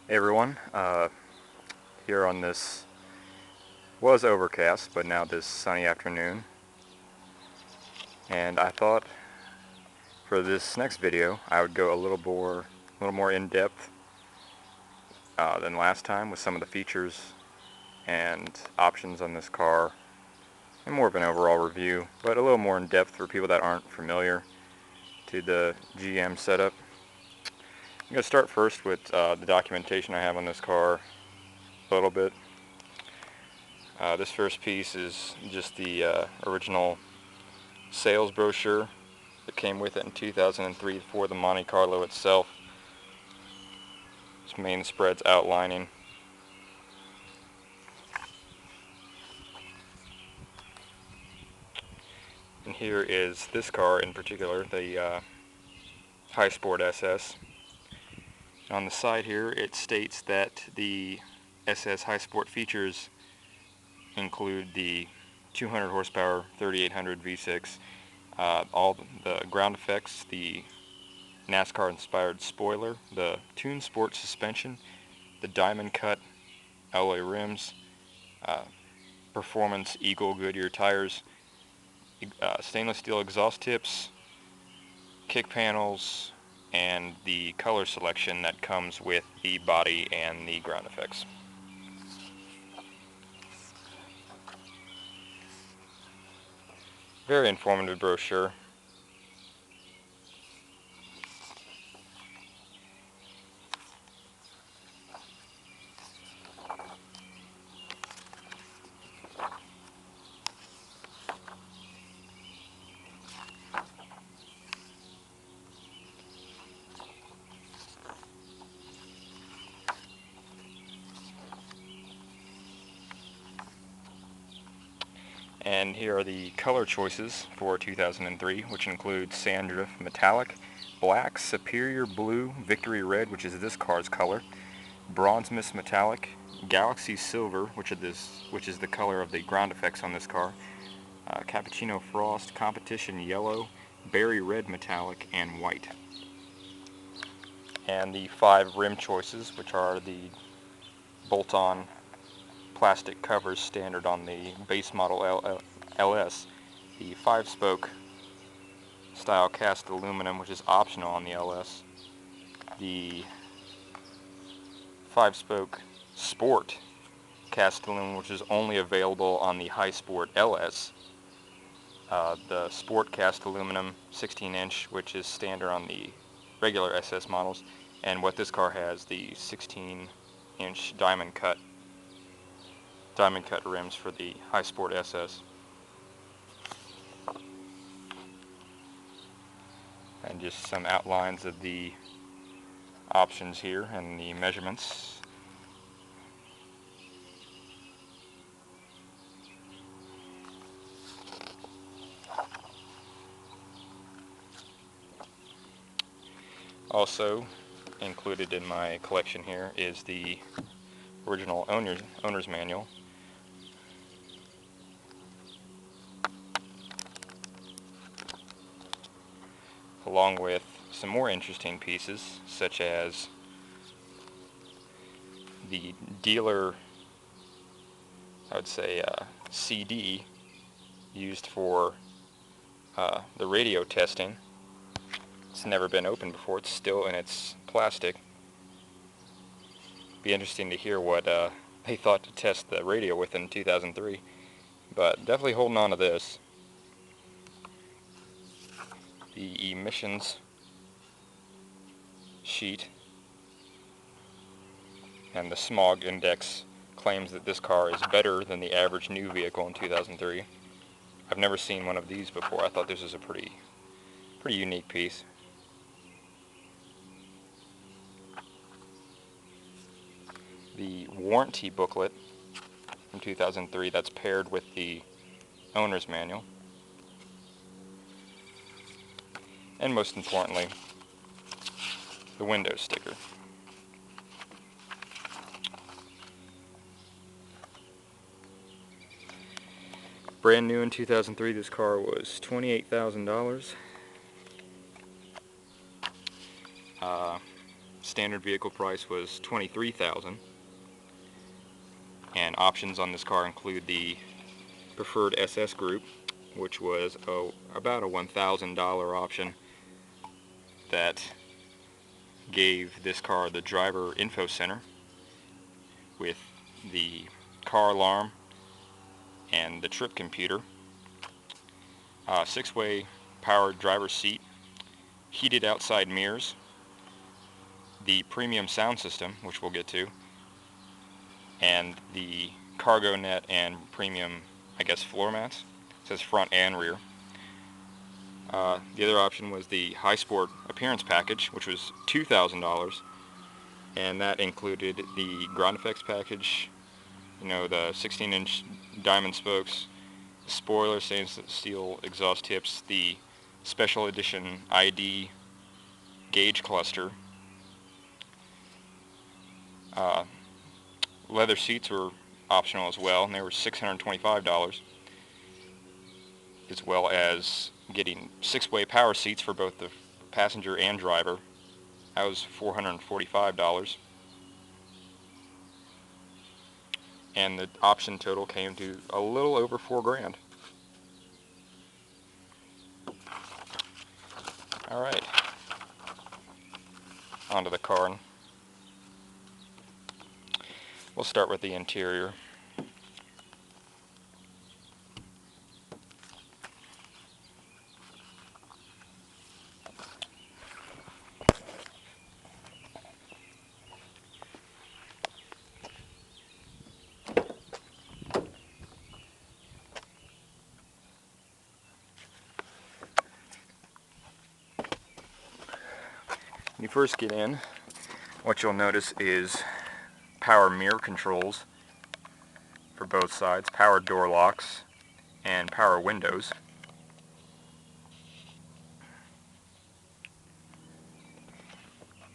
Hey everyone, here on this was overcast, but now this sunny afternoon, and I thought for this next video I would go a little more in depth than last time with some of the features and options on this car, and more of an overall review, but a little more in depth for people that aren't familiar to the GM setup. I'm going to start first with the documentation I have on this car a little bit. This first piece is just the original sales brochure that came with it in 2003 for the Monte Carlo itself. Its main spreads outlining. And here is this car in particular, the High Sport SS. On the side here it states that the SS High Sport features include the 200 horsepower 3800 V6, all the ground effects, the NASCAR inspired spoiler, the Tune Sport suspension, the diamond cut alloy rims, performance Eagle Goodyear tires, stainless steel exhaust tips, kick panels, and the color selection that comes with the body and the ground effects. Very informative brochure. And here are the color choices for 2003, which include Sandrift Metallic, Black, Superior Blue, Victory Red, which is this car's color, Bronze Mist Metallic, Galaxy Silver, which is the color of the ground effects on this car, Cappuccino Frost, Competition Yellow, Berry Red Metallic, and White. And the 5 rim choices, which are the bolt-on plastic covers standard on the base model LS, the 5-spoke style cast aluminum, which is optional on the LS, the 5-spoke sport cast aluminum, which is only available on the High Sport LS, the sport cast aluminum 16-inch, which is standard on the regular SS models, and what this car has, the 16-inch diamond cut rims for the High Sport SS. And just some outlines of the options here and the measurements. Also included in my collection here is the original owner's manual. Along with some more interesting pieces, such as the dealer, I would say, CD used for the radio testing. It's never been opened before. It's still in its plastic. Be interesting to hear what they thought to test the radio with in 2003, but definitely holding on to this. The emissions sheet and the smog index claims that this car is better than the average new vehicle in 2003. I've never seen one of these before. I thought this was a pretty unique piece. The warranty booklet from 2003 that's paired with the owner's manual. And most importantly, the window sticker. Brand new in 2003, this car was $28,000. standard vehicle price was $23,000, and options on this car include the preferred SS group, which was about a $1,000 option that gave this car the driver info center with the car alarm and the trip computer, 6-way powered driver's seat, heated outside mirrors, the premium sound system, which we'll get to, and the cargo net and premium, I guess, floor mats. It says front and rear. The other option was the High Sport Appearance Package, which was $2,000, and that included the ground effects package, you know, the 16-inch diamond spokes, spoiler stainless steel exhaust tips, the special edition ID gauge cluster. Leather seats were optional as well, and they were $625, as well as getting 6-way power seats for both the passenger and driver. That was $445, and the option total came to a little over $4,000. Alright, onto the car. We'll start with the interior. When you first get in, what you'll notice is power mirror controls for both sides, power door locks, and power windows.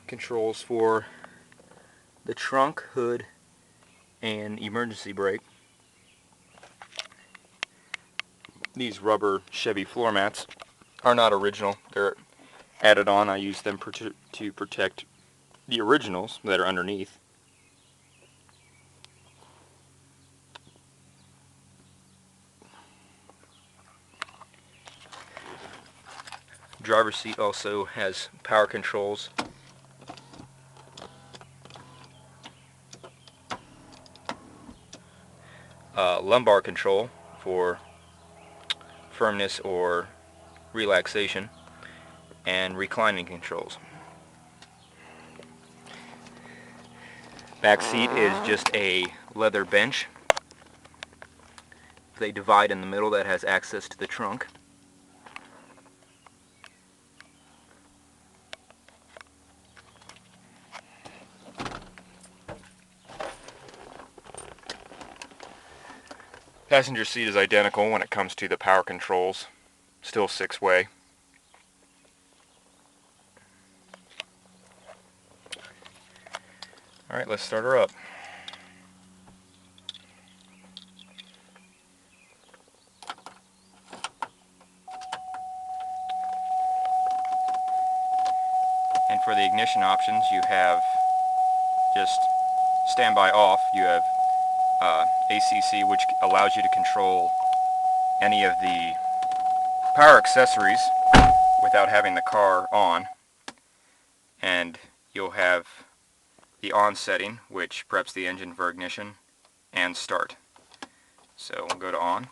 Controls for the trunk, hood, and emergency brake. These rubber Chevy floor mats are not original. They're added on. I use them to protect the originals that are underneath. Driver's seat also has power controls. Lumbar control for firmness or relaxation, and reclining controls. Back seat is just a leather bench. They divide in the middle that has access to the trunk. Passenger seat is identical when it comes to the power controls, still 6-way. Alright, let's start her up. And for the ignition options, you have just standby off. You have ACC, which allows you to control any of the power accessories without having the car on, and you'll have the on setting, which preps the engine for ignition and start. So we'll go to on.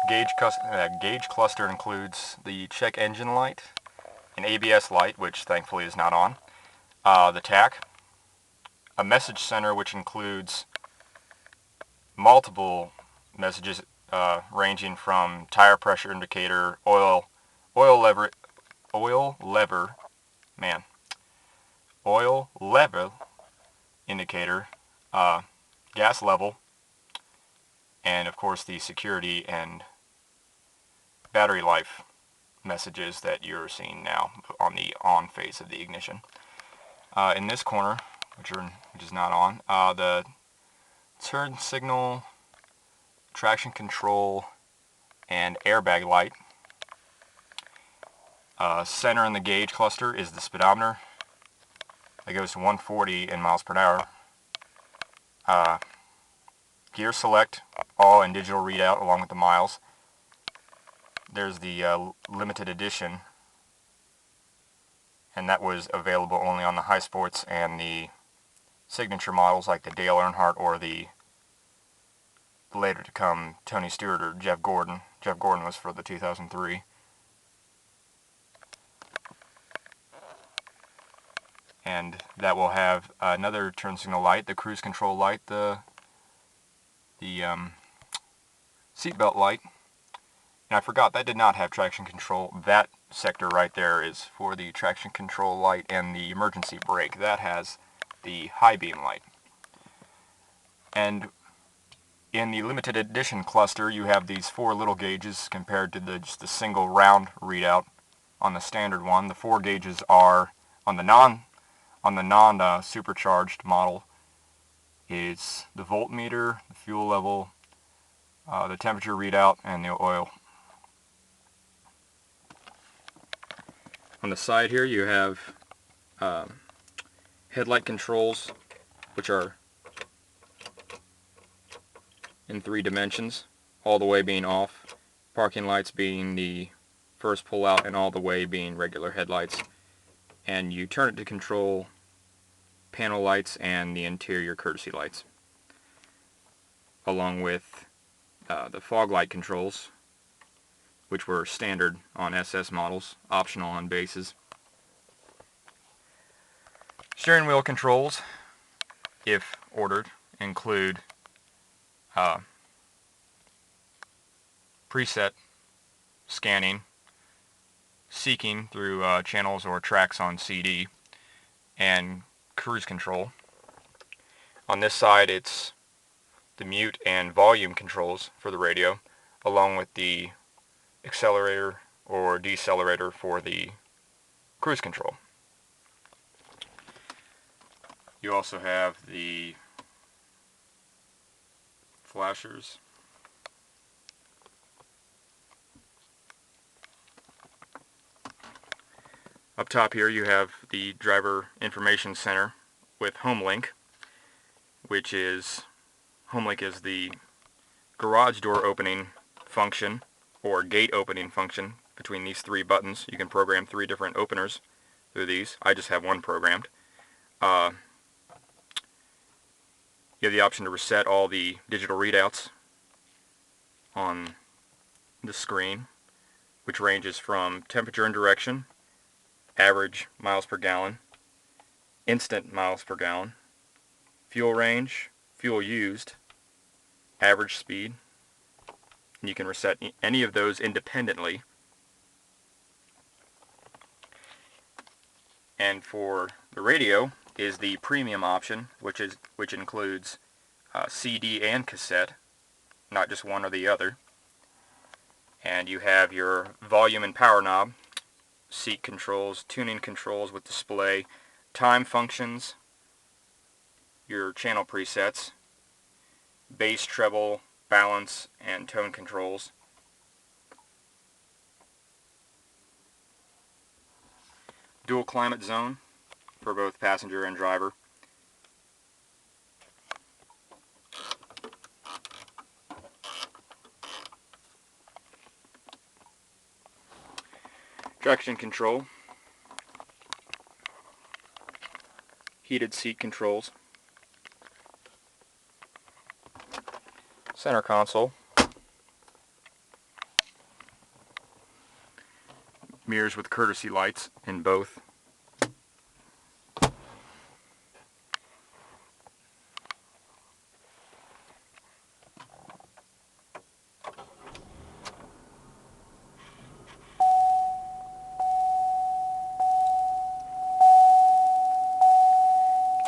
Gauge cluster includes the check engine light, an ABS light, which thankfully is not on, the tach, a message center which includes multiple messages ranging from tire pressure indicator, oil lever indicator, gas level, and of course the security and battery life messages that you're seeing now on the on phase of the ignition. In this corner, which is not on, the turn signal, traction control, and airbag light. Center in the gauge cluster is the speedometer. It goes to 140 in miles per hour. Gear select, all in digital readout along with the miles. There's the limited edition, and that was available only on the high sports and the signature models like the Dale Earnhardt or the later to come Tony Stewart or Jeff Gordon. Jeff Gordon was for the 2003. And that will have another turn signal light, the cruise control light, the seatbelt light. And I forgot, that did not have traction control. That sector right there is for the traction control light and the emergency brake. That has the high beam light. And in the limited edition cluster, you have these 4 little gauges compared to just the single round readout on the standard one. The 4 gauges are on the non supercharged model is the voltmeter, the fuel level, the temperature readout, and the oil. On the side here you have headlight controls, which are in 3 dimensions, all the way being off, parking lights being the first pull out, and all the way being regular headlights. And you turn it to control panel lights and the interior courtesy lights, along with the fog light controls, which were standard on SS models, optional on bases. Steering wheel controls, if ordered, include preset scanning, seeking through channels or tracks on CD, and cruise control. On this side it's the mute and volume controls for the radio, along with the accelerator or decelerator for the cruise control. You also have the flashers, up top here you have the driver information center with HomeLink, which is the garage door opening function or gate opening function between these 3 buttons. You can program 3 different openers through these. I just have one programmed. You have the option to reset all the digital readouts on the screen, which ranges from temperature and direction, average miles per gallon, instant miles per gallon, fuel range, fuel used, average speed. And you can reset any of those independently. And for the radio is the premium option, which includes CD and cassette, not just one or the other. And you have your volume and power knob, seat controls, tuning controls with display, time functions, your channel presets, bass, treble, balance, and tone controls. Dual climate zone for both passenger and driver. Traction control, heated seat controls, center console, mirrors with courtesy lights in both.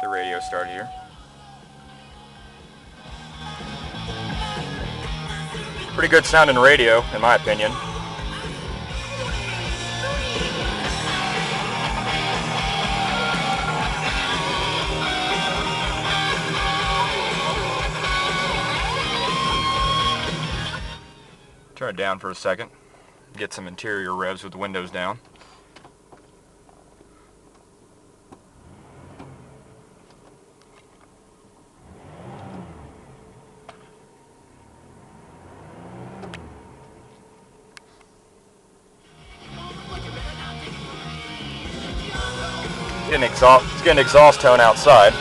The radio start here. Pretty good sounding radio, in my opinion. Turn it down for a second. Get some interior revs with the windows down. It's getting exhaust tone outside.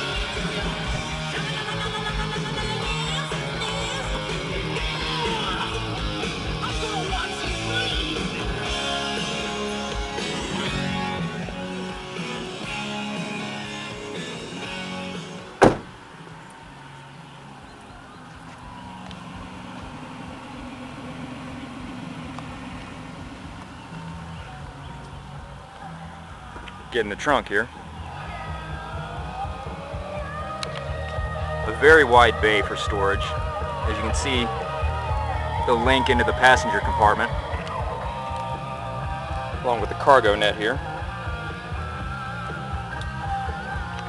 Get in the trunk here. A very wide bay for storage. As you can see, the link into the passenger compartment, along with the cargo net here.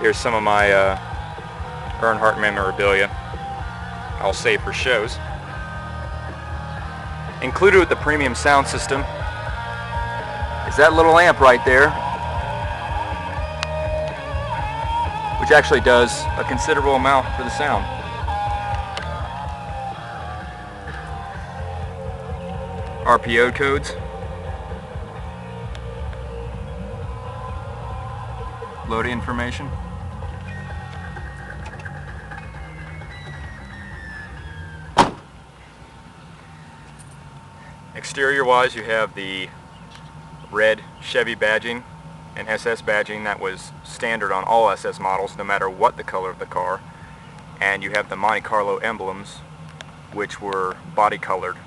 Here's some of my Earnhardt memorabilia I'll save for shows. Included with the premium sound system is that little amp right there, which actually does a considerable amount for the sound. RPO codes, load information. Exterior wise, you have the red Chevy badging and SS badging that was standard on all SS models, no matter what the color of the car. And you have the Monte Carlo emblems, which were body colored.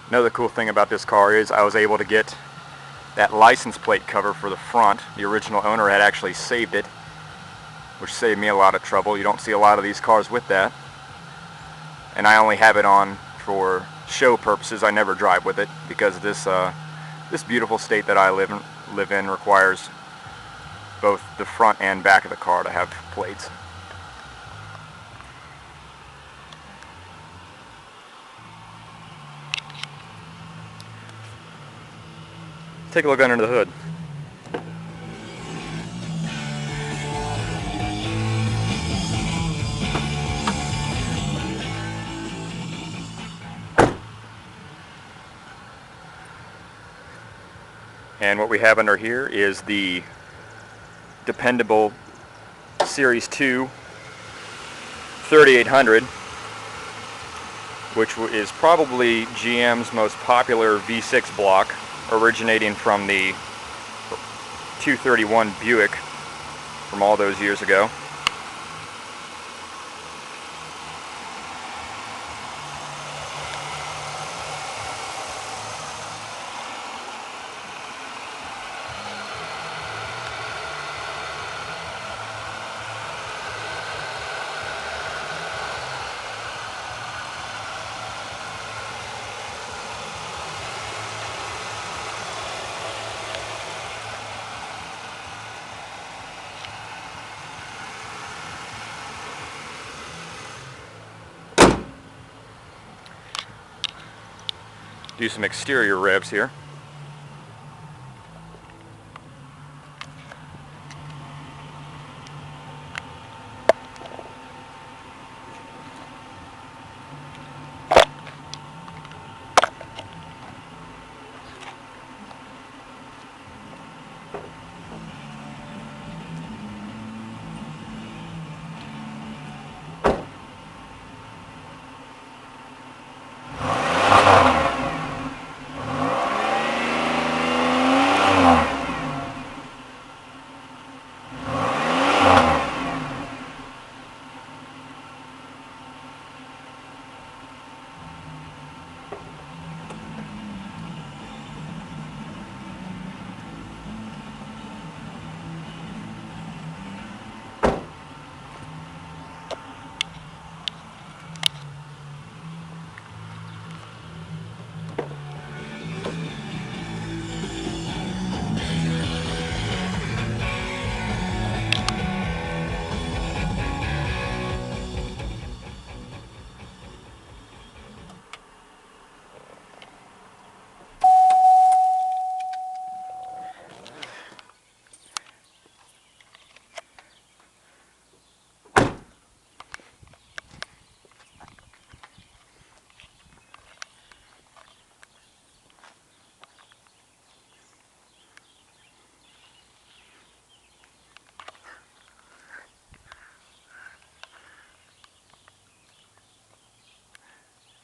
Another cool thing about this car is I was able to get that license plate cover for the front. The original owner had actually saved it, which saved me a lot of trouble. You don't see a lot of these cars with that. And I only have it on for show purposes. I never drive with it because this beautiful state that I live in requires both the front and back of the car to have plates. Take a look under the hood. And what we have under here is the dependable Series 2 3800, which is probably GM's most popular V6 block, originating from the 231 Buick from all those years ago. Do some exterior revs here.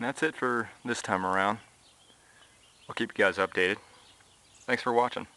And that's it for this time around. I'll keep you guys updated. Thanks for watching.